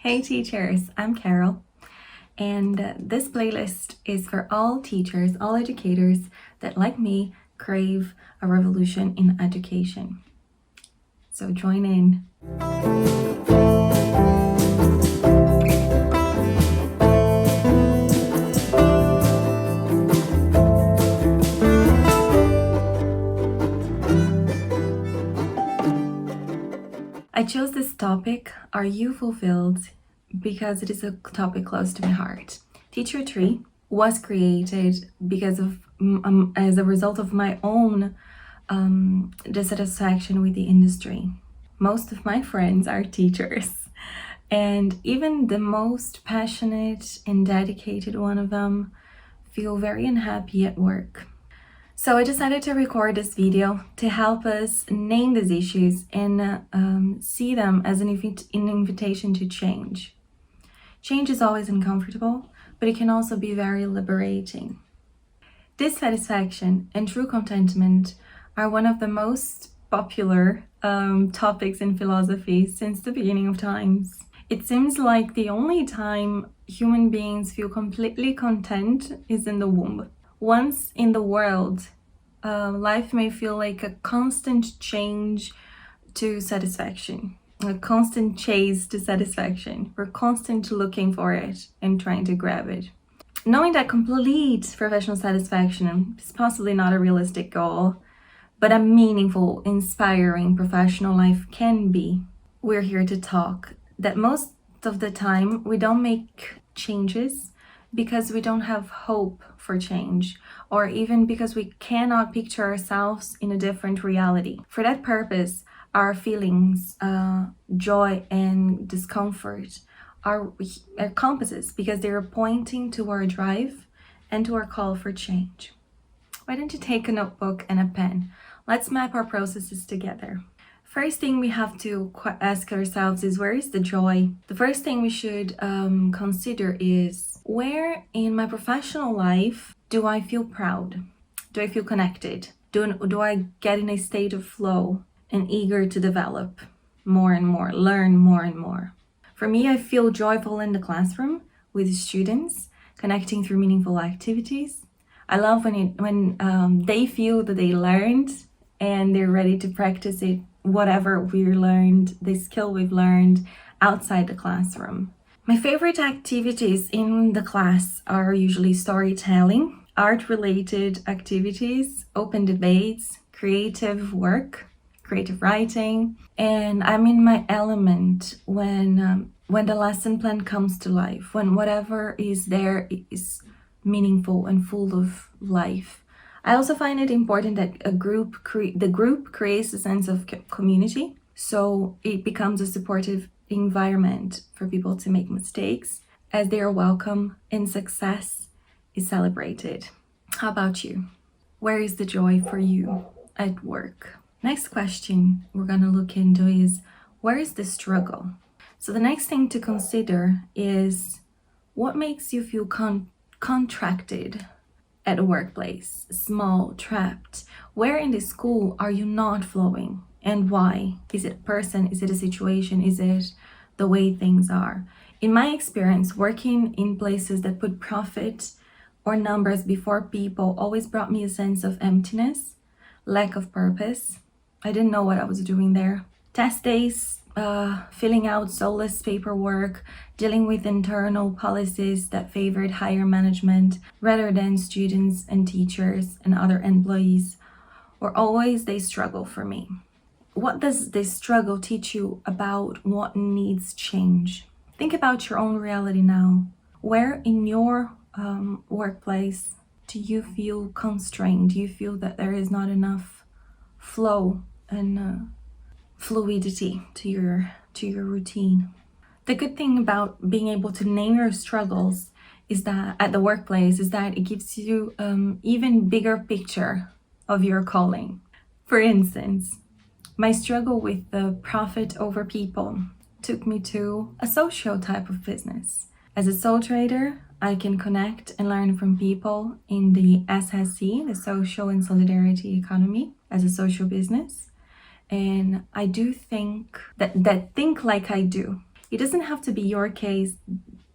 Hey teachers, I'm Carol, and this playlist is for all teachers, all educators that, like me, crave a revolution in education. So join in. I chose this topic, Are You Fulfilled?, because it is a topic close to my heart. Teacher Tree was created because of as a result of my own dissatisfaction with the industry. Most of my friends are teachers, and even the most passionate and dedicated one of them feel very unhappy at work. So I decided to record this video to help us name these issues and see them as an invitation to change. Change is always uncomfortable, but it can also be very liberating. Dissatisfaction and true contentment are one of the most popular topics in philosophy since the beginning of times. It seems like the only time human beings feel completely content is in the womb. Once in the world, life may feel like a constant change to satisfaction, a constant chase to satisfaction. We're constantly looking for it and trying to grab it. Knowing that complete professional satisfaction is possibly not a realistic goal, but a meaningful, inspiring professional life can be. We're here to talk that most of the time we don't make changes because we don't have hope for change, or even because we cannot picture ourselves in a different reality. For that purpose, our feelings, joy and discomfort are compasses, because they are pointing to our drive and to our call for change. Why don't you take a notebook and a pen? Let's map our processes together. First thing we have to ask ourselves is, where is the joy? The first thing we should consider is, where in my professional life do I feel proud? Do I feel connected? Do I get in a state of flow and eager to develop more and more, learn more and more? For me, I feel joyful in the classroom with students, connecting through meaningful activities. I love when they feel that they learned and they're ready to practice it, whatever we learned, the skill we've learned outside the classroom. My favorite activities in the class are usually storytelling, art-related activities, open debates, creative work, creative writing, and I'm in my element when the lesson plan comes to life, when whatever is there is meaningful and full of life. I also find it important that the group creates a sense of community, so it becomes a supportive environment for people to make mistakes, as they are welcome and success is celebrated. How about you? Where is the joy for you at work? Next question we're gonna look into is, where is the struggle? So the next thing to consider is, what makes you feel contracted at a workplace, small, trapped? Where in the school are you not flowing, and why? Is it a person? Is it a situation? Is it the way things are? In my experience, working in places that put profit or numbers before people always brought me a sense of emptiness, lack of purpose. I didn't know what I was doing there. Test days, filling out soulless paperwork, dealing with internal policies that favored higher management rather than students and teachers and other employees, were always a struggle for me. What does this struggle teach you about what needs change? Think about your own reality now. Where in your workplace do you feel constrained? Do you feel that there is not enough flow and fluidity to your routine? The good thing about being able to name your struggles is that at the workplace is that it gives you even bigger picture of your calling. For instance, my struggle with the profit over people took me to a social type of business. As a sole trader, I can connect and learn from people in the SSE, the social and solidarity economy, as a social business. And I do think that think like I do It doesn't have to be your case,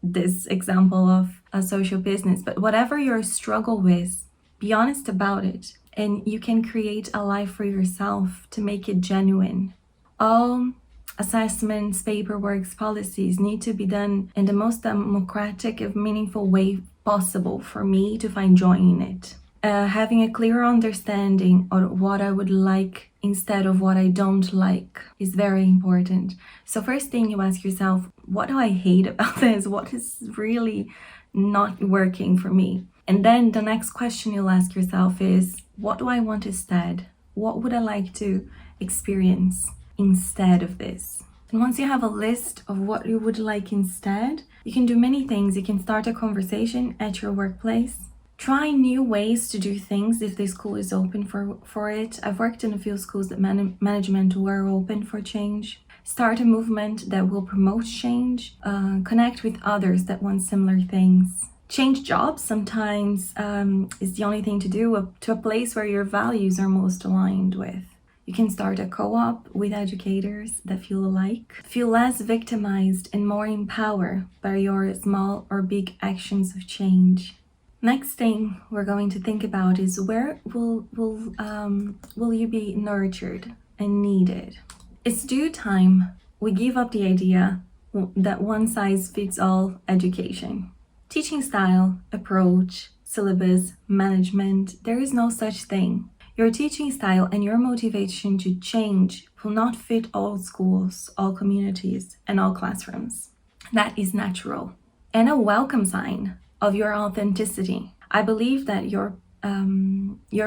this example of a social business, but whatever your struggle with, be honest about it, and you can create a life for yourself to make it genuine. All assessments, paperwork, policies need to be done in the most democratic and meaningful way possible for me to find joy in it. Having a clear understanding of what I would like instead of what I don't like is very important. So first thing you ask yourself, what do I hate about this? What is really not working for me? And then the next question you'll ask yourself is, what do I want instead? What would I like to experience instead of this? And once you have a list of what you would like instead, you can do many things. You can start a conversation at your workplace. Try new ways to do things if the school is open for it. I've worked in a few schools that management were open for change. Start a movement that will promote change. Connect with others that want similar things. Change jobs sometimes is the only thing to do to a place where your values are most aligned with. You can start a co-op with educators that feel alike. Feel less victimized and more empowered by your small or big actions of change. Next thing we're going to think about is where will you be nurtured and needed? It's due time we give up the idea that one size fits all education. Teaching style, approach, syllabus, management, there is no such thing. Your teaching style and your motivation to change will not fit all schools, all communities, and all classrooms. That is natural and a welcome sign of your authenticity. I believe that your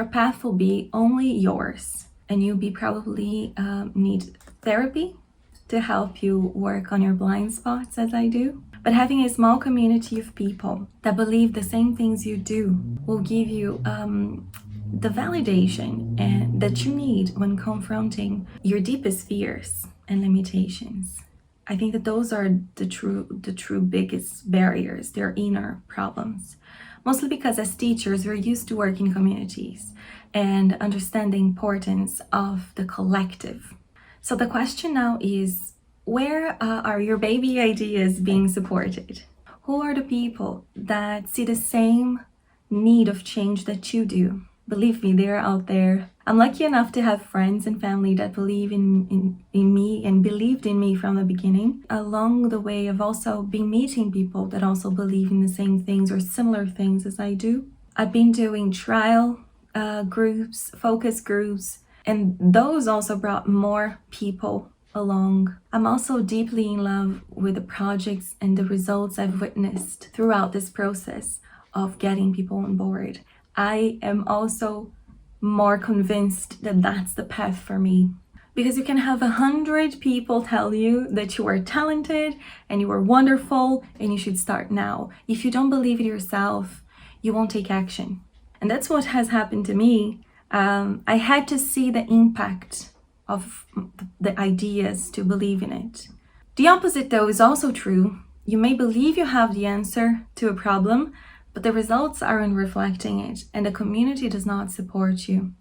path will be only yours, and you'll be probably need therapy to help you work on your blind spots as I do. But having a small community of people that believe the same things you do will give you the validation and that you need when confronting your deepest fears and limitations. I think that those are the true biggest barriers, their inner problems. Mostly because as teachers, we're used to working in communities and understand the importance of the collective. So the question now is, where are your baby ideas being supported? Who are the people that see the same need of change that you do? Believe me, they're out there. I'm lucky enough to have friends and family that believe in me and believed in me from the beginning. Along the way, I've also been meeting people that also believe in the same things or similar things as I do. I've been doing trial groups, focus groups, and those also brought more people along. I'm also deeply in love with the projects and the results I've witnessed throughout this process of getting people on board. I am also more convinced that that's the path for me. Because you can have 100 people tell you that you are talented and you are wonderful and you should start now. If you don't believe in yourself, you won't take action. And that's what has happened to me. I had to see the impact of the ideas to believe in it. The opposite, though, is also true. You may believe you have the answer to a problem, but the results aren't reflecting it, and the community does not support you.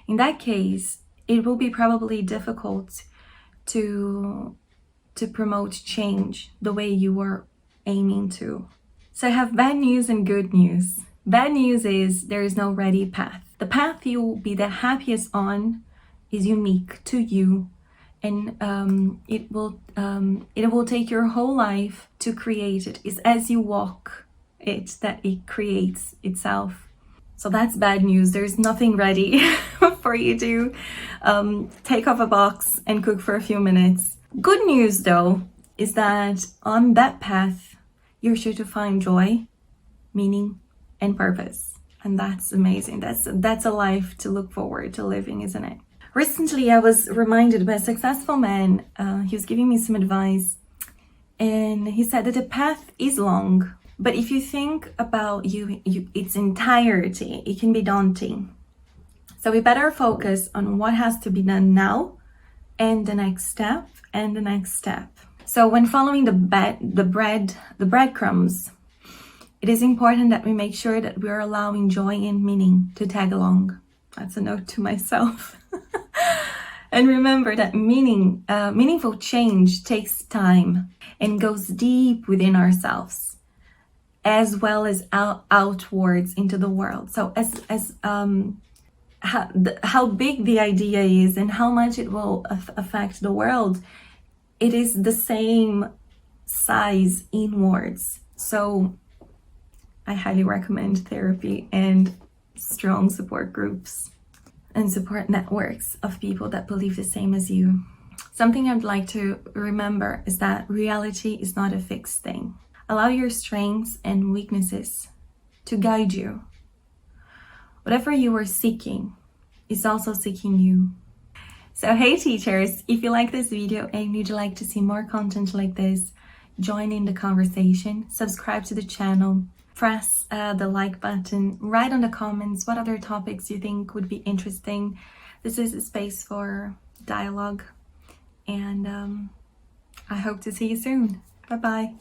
In that case, it will be probably difficult to promote change the way you were aiming to. So I have bad news and good news. Bad news is there is no ready path. The path you will be the happiest on is unique to you, and it will take your whole life to create it. It's as you walk it that it creates itself. So that's bad news. There's nothing ready for you to take off a box and cook for a few minutes. Good news, though, is that on that path, you're sure to find joy, meaning, and purpose. And that's amazing. That's a life to look forward to living, isn't it? Recently, I was reminded by a successful man. He was giving me some advice, and he said that the path is long, but if you think about its entirety, it can be daunting. So we better focus on what has to be done now, and the next step, and the next step. So when following the breadcrumbs, it is important that we make sure that we are allowing joy and meaning to tag along. That's a note to myself. And remember that meaningful change takes time and goes deep within ourselves, as well as outwards into the world. So how big the idea is and how much it will affect the world, it is the same size inwards. So I highly recommend therapy and strong support groups and support networks of people that believe the same as you. Something I'd like to remember is that reality is not a fixed thing. Allow your strengths and weaknesses to guide you. Whatever you are seeking is also seeking you. So hey teachers, if you like this video and you'd like to see more content like this, join in the conversation, subscribe to the channel, press the like button, write on the comments what other topics you think would be interesting. This is a space for dialogue, and I hope to see you soon. Bye bye.